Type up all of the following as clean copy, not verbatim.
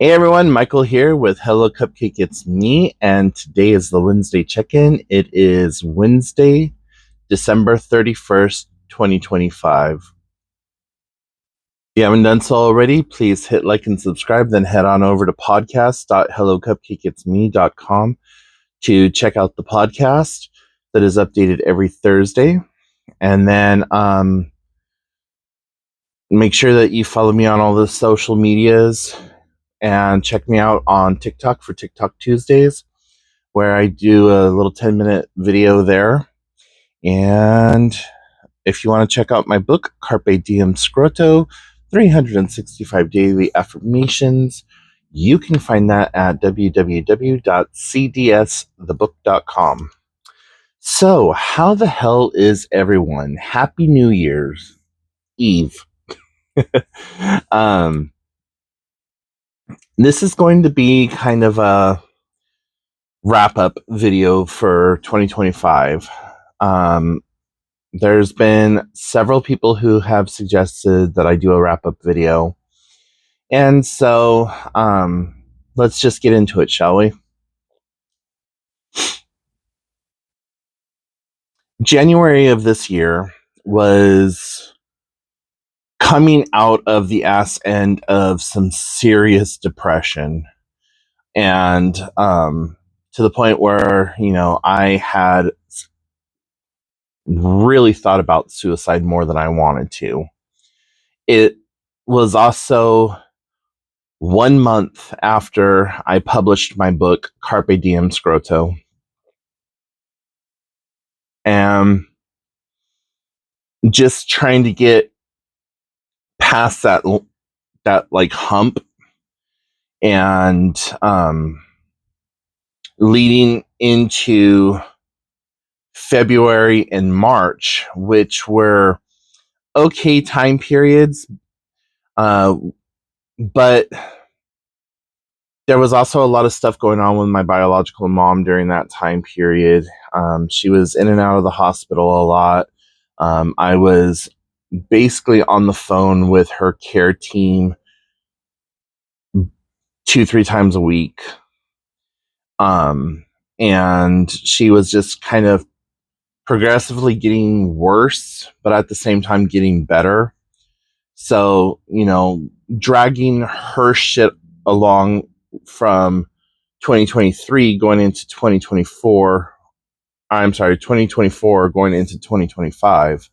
Hey everyone, Michael here with Hello Cupcake. It's me, and today is the Wednesday check in. It is Wednesday, December 31st, 2025. If you haven't done so already, please hit like and subscribe, then head on over to podcast.hellocupcakeitsme.com to check out the podcast that is updated every Thursday. And then make sure that you follow me on all the social medias and check me out on TikTok for TikTok Tuesdays, where I do a little 10-minute video there. And if you want to check out my book, Carpe Diem Scroto 365 Daily Affirmations, you can find that at www.cdsthebook.com. So, how the hell is everyone? Happy New Year's Eve. This is going to be kind of a wrap-up video for 2025. There's been several people who have suggested that I do a wrap-up video. And so let's just get into it, shall we? January of this year was coming out of the ass end of some serious depression. And to the point where, I had really thought about suicide more than I wanted to. It was also 1 month after I published my book, Carpe Diem Scroto. And just trying to get past that like hump, and leading into February and March, which were okay time periods, but there was also a lot of stuff going on with my biological mom during that time period. She was in and out of the hospital a lot. I was basically on the phone with her care team 2-3 times a week. And she was just kind of progressively getting worse, but at the same time getting better. So, dragging her shit along from 2023 going into 2024. I'm sorry, 2024 going into 2025.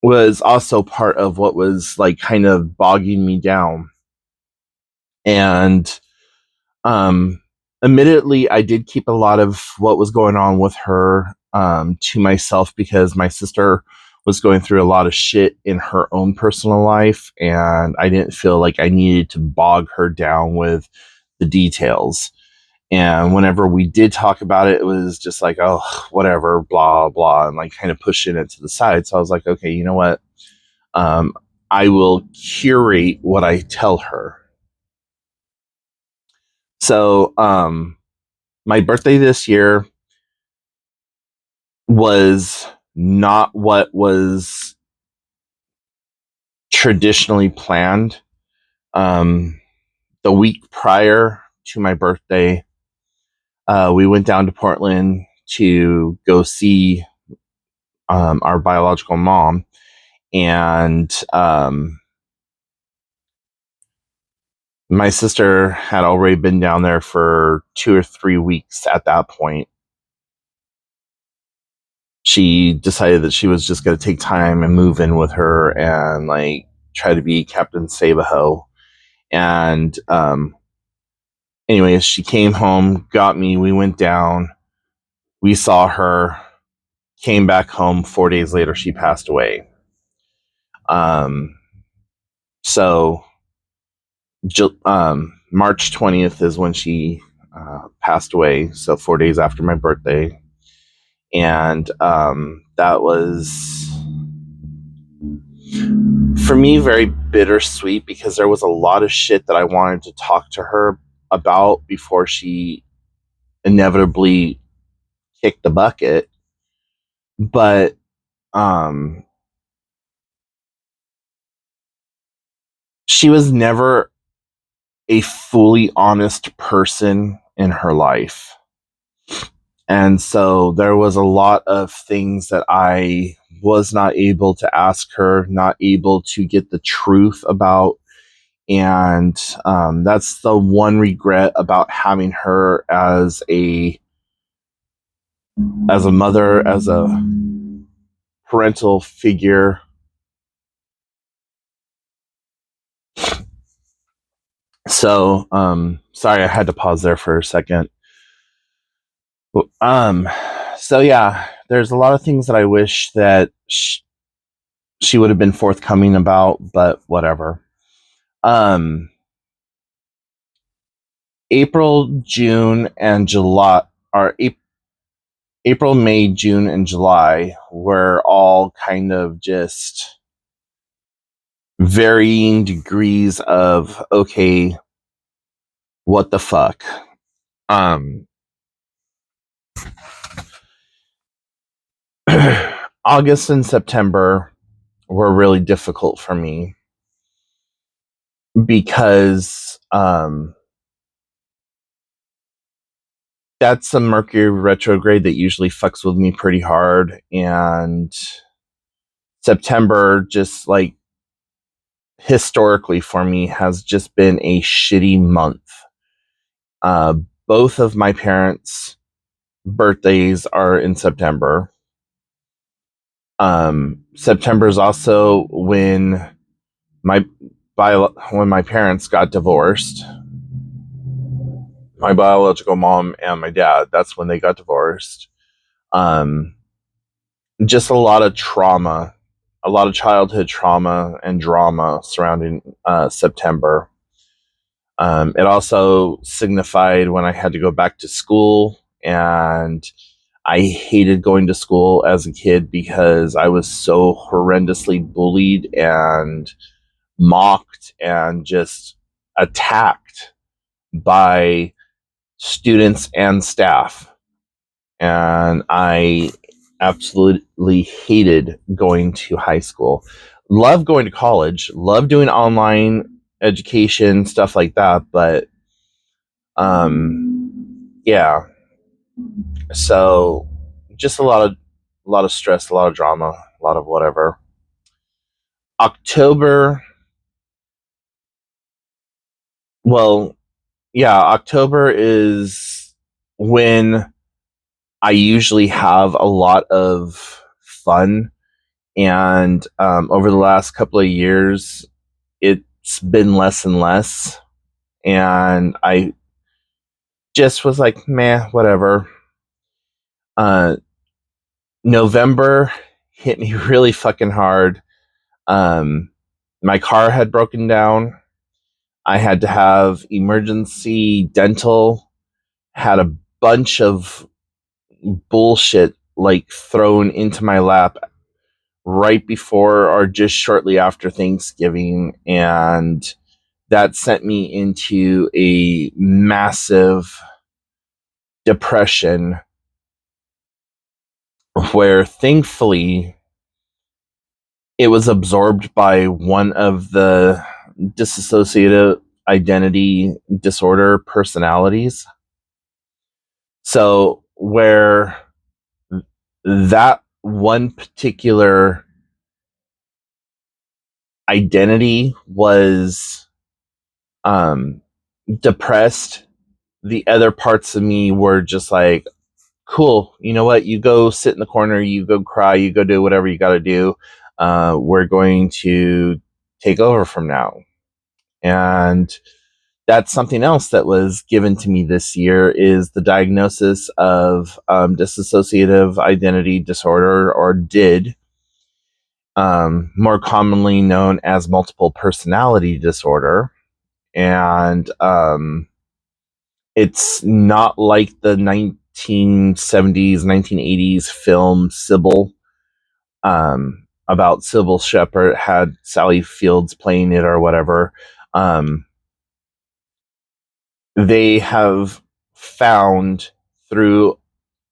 Was also part of what was like kind of bogging me down. And admittedly, I did keep a lot of what was going on with her to myself, because my sister was going through a lot of shit in her own personal life, and I didn't feel like I needed to bog her down with the details. And whenever we did talk about it, it was just like, oh, whatever, blah, blah, and like kind of pushing it to the side. So I was like, okay, you know what? I will curate what I tell her. So, my birthday this year was not what was traditionally planned. The week prior to my birthday, we went down to Portland to go see our biological mom, and my sister had already been down there for 2 or 3 weeks at that point. She decided that she was just going to take time and move in with her and like try to be Captain Save-A-Ho. And anyways, she came home, got me, we went down, we saw her, came back home. 4 days later, she passed away. So March 20th is when she passed away, so 4 days after my birthday. And that was, for me, very bittersweet, because there was a lot of shit that I wanted to talk to her about before she inevitably kicked the bucket. But she was never a fully honest person in her life. And so there was a lot of things that I was not able to ask her, not able to get the truth about. And that's the one regret about having her as a mother, as a parental figure. So, sorry, I had to pause there for a second. Um, so yeah, there's a lot of things that I wish that she would have been forthcoming about, but whatever. Um, April, June, and July, or April, May, June, and July were all kind of just varying degrees of okay, what the fuck. Um, August and September were really difficult for me because that's a Mercury retrograde that usually fucks with me pretty hard, and September just like historically for me has just been a shitty month. Uh, Both of my parents' birthdays are in September. September is also when my when my parents got divorced. My biological mom and my dad. That's when they got divorced. Um, just a lot of trauma, a lot of childhood trauma and drama surrounding September. It also signified when I had to go back to school, and I hated going to school as a kid because I was so horrendously bullied and mocked and just attacked by students and staff. And I absolutely hated going to high school. Loved going to college, loved doing online education, stuff like that, but yeah. So just a lot of stress, a lot of drama, a lot of whatever. October, well, yeah, October is when I usually have a lot of fun. And over the last couple of years, it's been less and less. And I just was like, meh, whatever. Uh, November hit me really fucking hard. Um, my car had broken down. I had to have emergency dental, had a bunch of bullshit like thrown into my lap right before or just shortly after Thanksgiving, and that sent me into a massive depression where thankfully it was absorbed by one of the dissociative identity disorder personalities. So where that one particular identity was um, depressed, the other parts of me were just like, cool, you know what? You go sit in the corner, you go cry, you go do whatever you got to do. We're going to take over from now. And that's something else that was given to me this year is the diagnosis of dissociative identity disorder, or DID, more commonly known as multiple personality disorder. And it's not like the 1970s, 1980s film Sybil, about Sybil Shepherd, had Sally Fields playing it or whatever. They have found through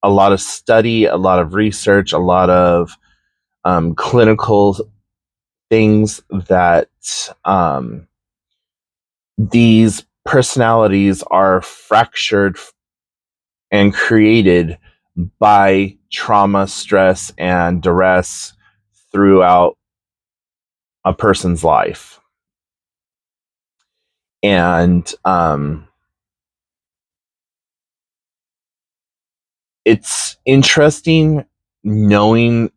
a lot of study, a lot of research, a lot of clinical things that these personalities are fractured and created by trauma, stress, and duress throughout a person's life. And it's interesting knowing,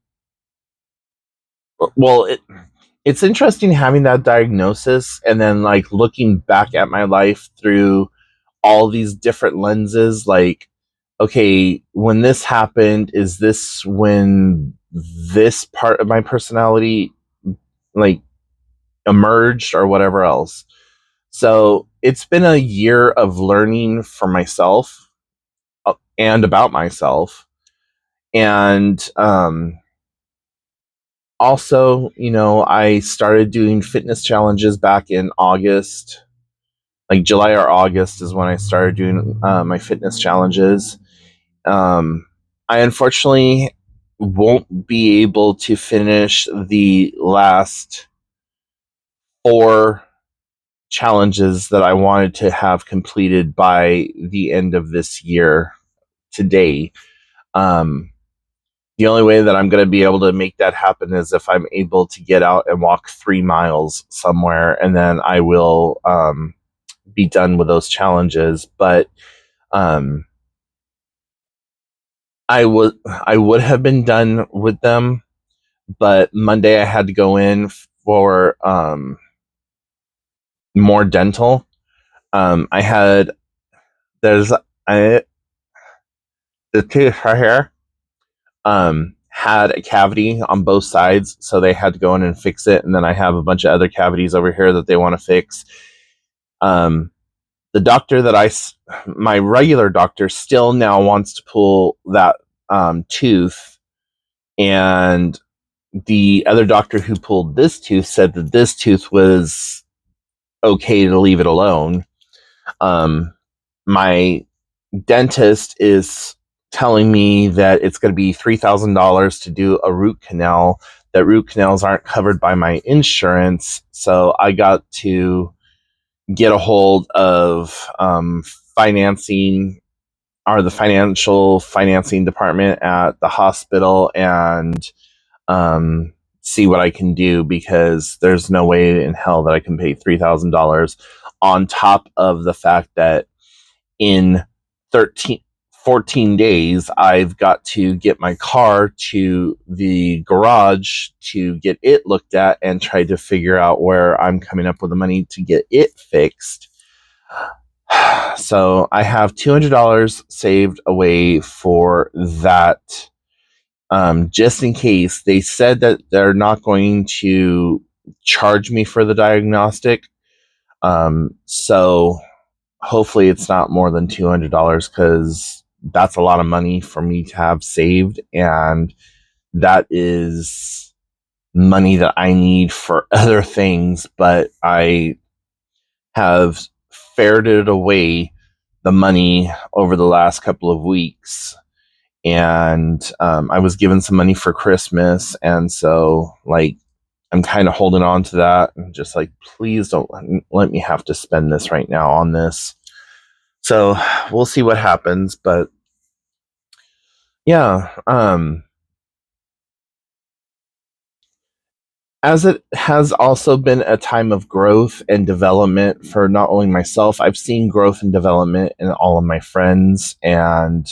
well, it's interesting having that diagnosis and then like looking back at my life through all these different lenses, like, okay, when this happened, is this when this part of my personality like emerged or whatever else? So it's been a year of learning for myself and about myself. And also, I started doing fitness challenges back in August. Like July or August is when I started doing my fitness challenges. I unfortunately won't be able to finish the last 4 challenges that I wanted to have completed by the end of this year today. The only way that I'm going to be able to make that happen is if I'm able to get out and walk 3 miles somewhere, and then I will be done with those challenges. But um, I would have been done with them, but Monday I had to go in for more dental. I had there's I the tooth right here had a cavity on both sides, so they had to go in and fix it. And then I have a bunch of other cavities over here that they want to fix. The doctor my regular doctor, still now wants to pull that tooth, and the other doctor who pulled this tooth said that this tooth was okay to leave it alone. My dentist is telling me that it's going to be $3,000 to do a root canal. That root canals aren't covered by my insurance, so I got to get a hold of financing, or the financial financing department at the hospital, and um, see what I can do, because there's no way in hell that I can pay $3,000 on top of the fact that in 14 days, I've got to get my car to the garage to get it looked at and try to figure out where I'm coming up with the money to get it fixed. So I have $200 saved away for that, just in case. They said that they're not going to charge me for the diagnostic. So hopefully it's not more than $200, because that's a lot of money for me to have saved. And that is money that I need for other things, but I have ferreted away the money over the last couple of weeks. And I was given some money for Christmas, and so like I'm kind of holding on to that, and just like, please don't let me have to spend this right now on this. So we'll see what happens, but yeah, as it has also been a time of growth and development for not only myself, I've seen growth and development in all of my friends, and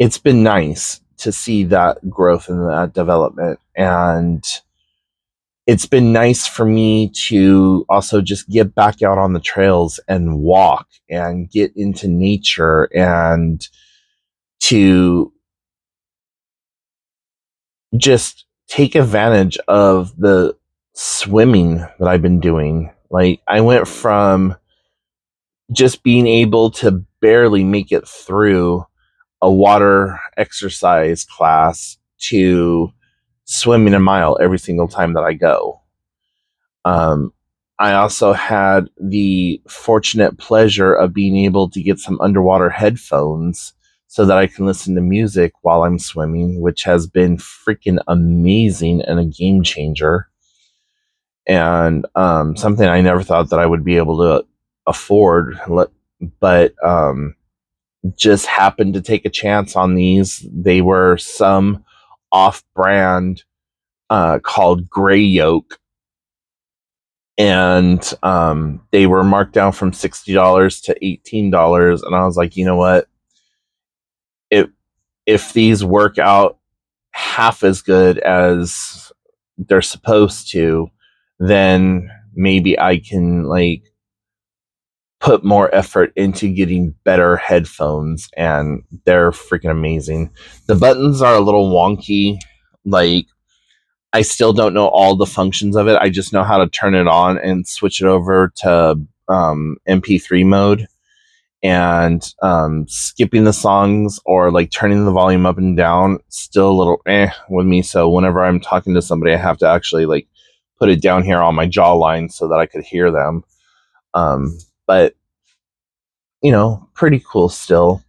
it's been nice to see that growth and that development. And it's been nice for me to also just get back out on the trails and walk and get into nature, and to just take advantage of the swimming that I've been doing. Like, I went from just being able to barely make it through a water exercise class to swimming a mile every single time that I go. Um, I also had the fortunate pleasure of being able to get some underwater headphones so that I can listen to music while I'm swimming, which has been freaking amazing and a game changer. and something I never thought that I would be able to afford, but just happened to take a chance on these. They were some off-brand called Gray Yolk, and they were marked down from $60 to $18, and I was like, you know what? If these work out half as good as they're supposed to, then maybe I can like put more effort into getting better headphones, and they're freaking amazing. The buttons are a little wonky. Like, I still don't know all the functions of it. I just know how to turn it on and switch it over to MP3 mode, and skipping the songs or like turning the volume up and down still a little with me. So whenever I'm talking to somebody, I have to actually like put it down here on my jawline so that I could hear them. But pretty cool still.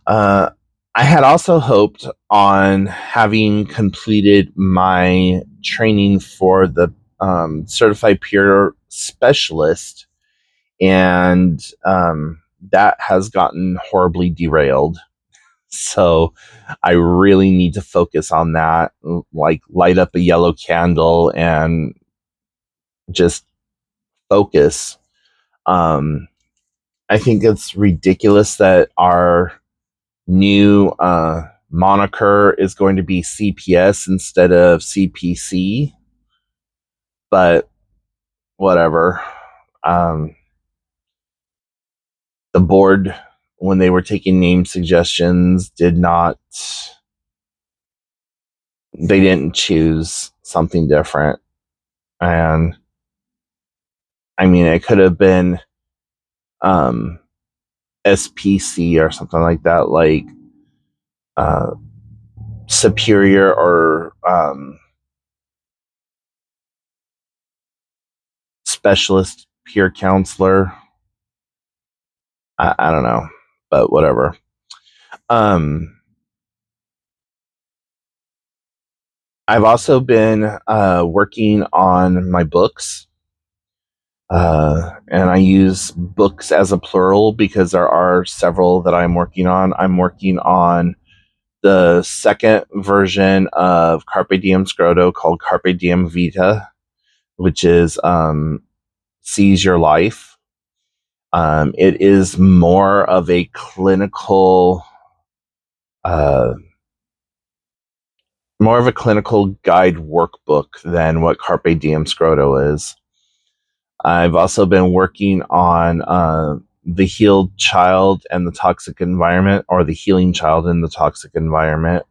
uh I had also hoped on having completed my training for the certified peer specialist, and that has gotten horribly derailed. So I really need to focus on that, like light up a yellow candle and just focus. Um, I think it's ridiculous that our new moniker is going to be CPS instead of CPC, but whatever. Um, the board, when they were taking name suggestions, they didn't choose something different. And I mean, it could have been um, SPC or something like that, like uh, superior or specialist peer counselor. I don't know, but whatever. Um, I've also been working on my books. And I use books as a plural because there are several that I'm working on. I'm working on the second version of Carpe Diem Scroto called Carpe Diem Vita, which is Seize Your Life. It is more of a clinical, uh, guide workbook than what Carpe Diem Scroto is. I've also been working on the healed child and the toxic environment, or the healing child in the toxic environment.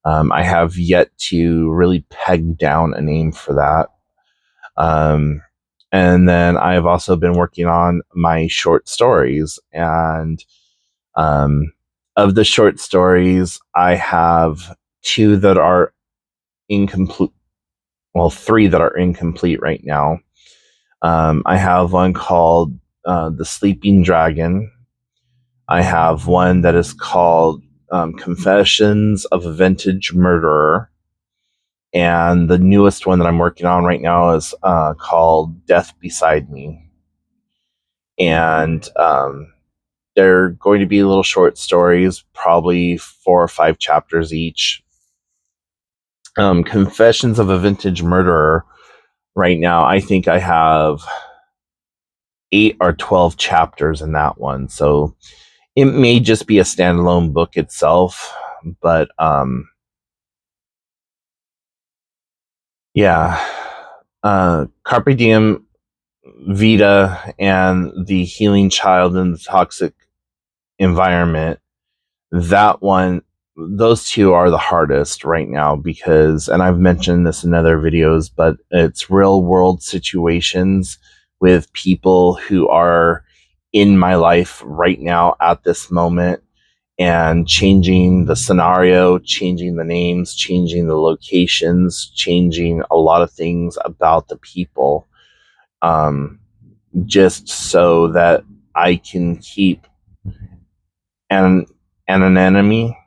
I have yet to really peg down a name for that. And then I've also been working on my short stories. And of the short stories, I have two that are incomplete. Well, three that are incomplete right now. I have one called The Sleeping Dragon. I have one that is called Confessions of a Vintage Murderer. And the newest one that I'm working on right now is called Death Beside Me. And they're going to be little short stories, probably 4 or 5 chapters each. Confessions of a Vintage Murderer, right now, I think I have 8 or 12 chapters in that one. So it may just be a standalone book itself, but yeah. Carpe Diem Vita and the healing child in the toxic environment, that one, those two are the hardest right now because, and I've mentioned this in other videos, but it's real world situations with people who are in my life right now at this moment, and changing the scenario, changing the names, changing the locations, changing a lot of things about the people, just so that I can keep an enemy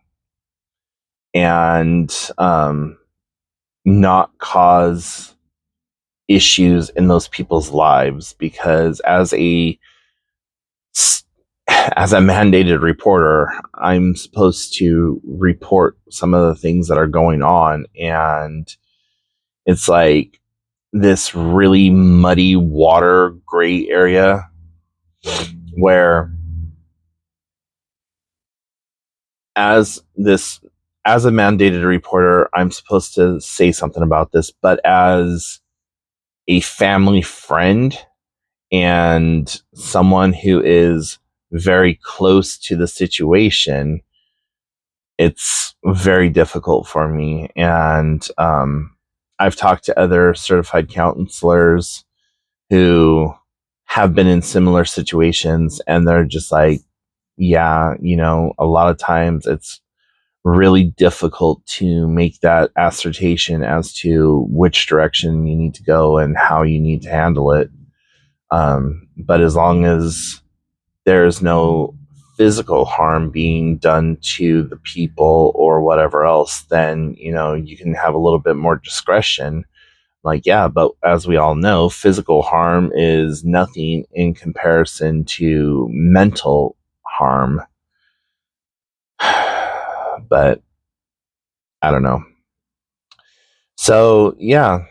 and not cause issues in those people's lives, because as a mandated reporter, I'm supposed to report some of the things that are going on, and it's like this really muddy water gray area where as a mandated reporter, I'm supposed to say something about this, but as a family friend and someone who is very close to the situation, it's very difficult for me. And I've talked to other certified counselors who have been in similar situations, and they're just like, yeah, a lot of times it's really difficult to make that assertion as to which direction you need to go and how you need to handle it. But as long as there's no physical harm being done to the people or whatever else, then, you can have a little bit more discretion. Like, yeah, but as we all know, physical harm is nothing in comparison to mental harm. But I don't know. So, yeah,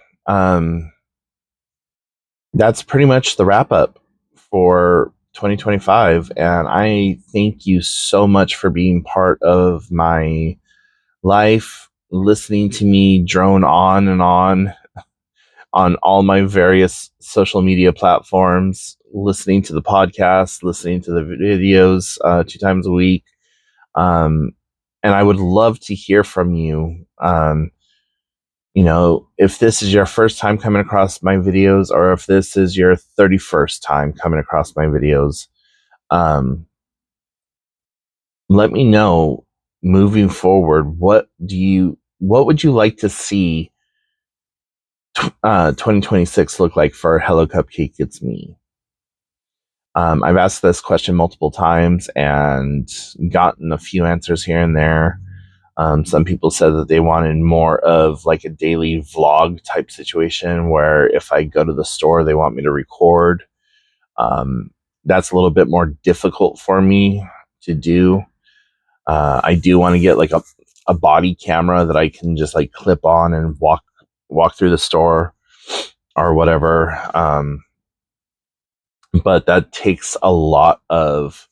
that's pretty much the wrap up for 2025. And I thank you so much for being part of my life, listening to me drone on and on all my various social media platforms, listening to the podcast, listening to the videos 2 times a week. And I would love to hear from you. If this is your first time coming across my videos, or if this is your 31st time coming across my videos, let me know moving forward. What would you like to see 2026 look like for Hello Cupcake It's Me? I've asked this question multiple times and gotten a few answers here and there. Some people said that they wanted more of like a daily vlog type situation where if I go to the store, they want me to record. That's a little bit more difficult for me to do. I do want to get like a body camera that I can just like clip on and walk through the store or whatever. But that takes a lot of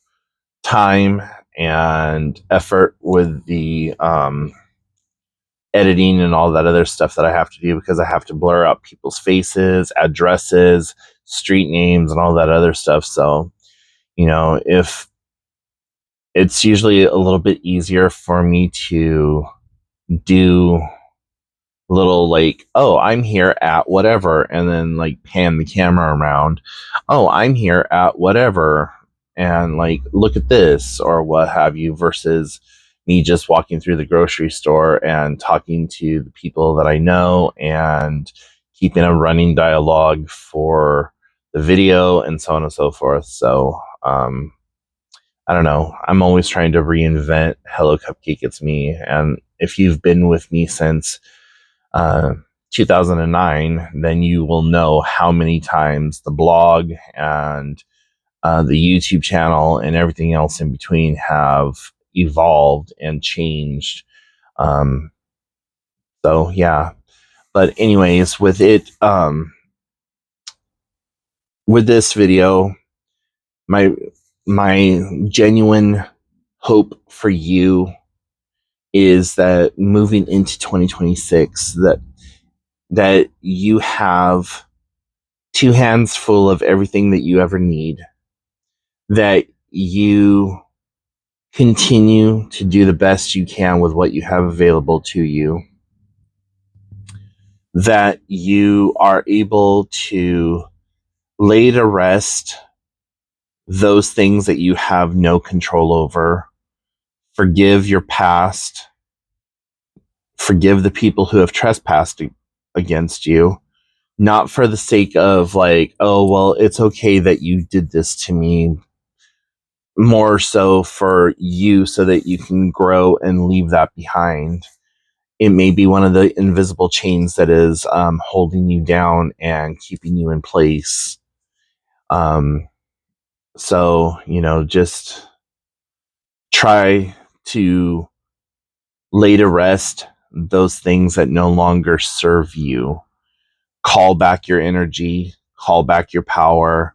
time and effort with the editing and all that other stuff that I have to do, because I have to blur out people's faces, addresses, street names, and all that other stuff. So, if it's usually a little bit easier for me to do little like, oh, I'm here at whatever, and then like pan the camera around. Oh, I'm here at whatever, and like look at this or what have you, versus me just walking through the grocery store and talking to the people that I know and keeping a running dialogue for the video and so on and so forth. So I don't know. I'm always trying to reinvent Hello Cupcake It's Me. And if you've been with me since 2009, then you will know how many times the blog and the YouTube channel and everything else in between have evolved and changed. So yeah, but anyways, with this video, my genuine hope for you is that moving into 2026, that you have two hands full of everything that you ever need, that you continue to do the best you can with what you have available to you, that you are able to lay to rest those things that you have no control over, forgive your past, forgive the people who have trespassed against you, not for the sake of like, oh, well, it's okay that you did this to me, more so for you so that you can grow and leave that behind. it may be one of the invisible chains that is holding you down and keeping you in place. Um, so, just try to lay to rest those things that no longer serve you. Call back your energy, call back your power,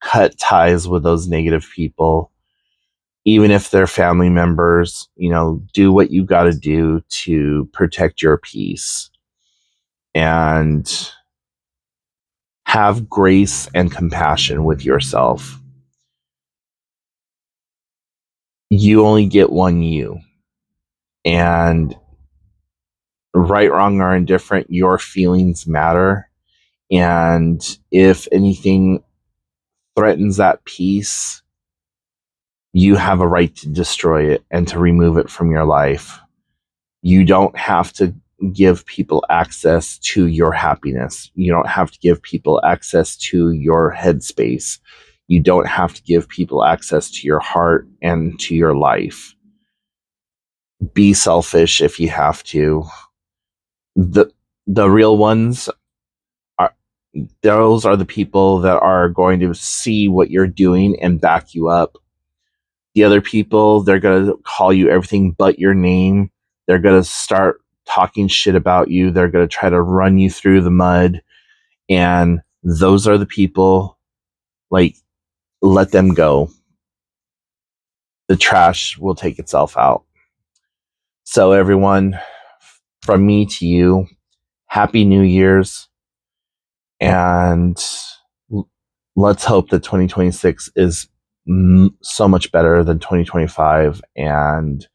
cut ties with those negative people. Even if they're family members, do what you got to do to protect your peace and have grace and compassion with yourself. You only get one you. And right, wrong, or indifferent, your feelings matter. And if anything threatens that peace, you have a right to destroy it and to remove it from your life. You don't have to give people access to your happiness. You don't have to give people access to your headspace. You don't have to give people access to your heart and to your life. Be selfish if you have to. The real ones are those are the people that are going to see what you're doing and back you up. The other people, they're going to call you everything but your name. They're going to start talking shit about you. They're going to try to run you through the mud. And those are the people, like, let them go. The trash will take itself out. So, everyone, from me to you, Happy New Year's. And let's hope that 2026 is so much better than 2025 and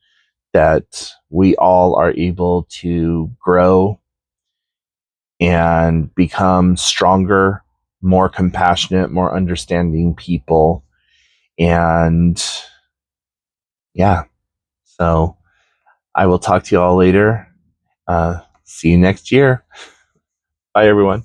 that we all are able to grow and become stronger, more compassionate, more understanding people. And yeah, so I will talk to you all later. See you next year. Bye, everyone.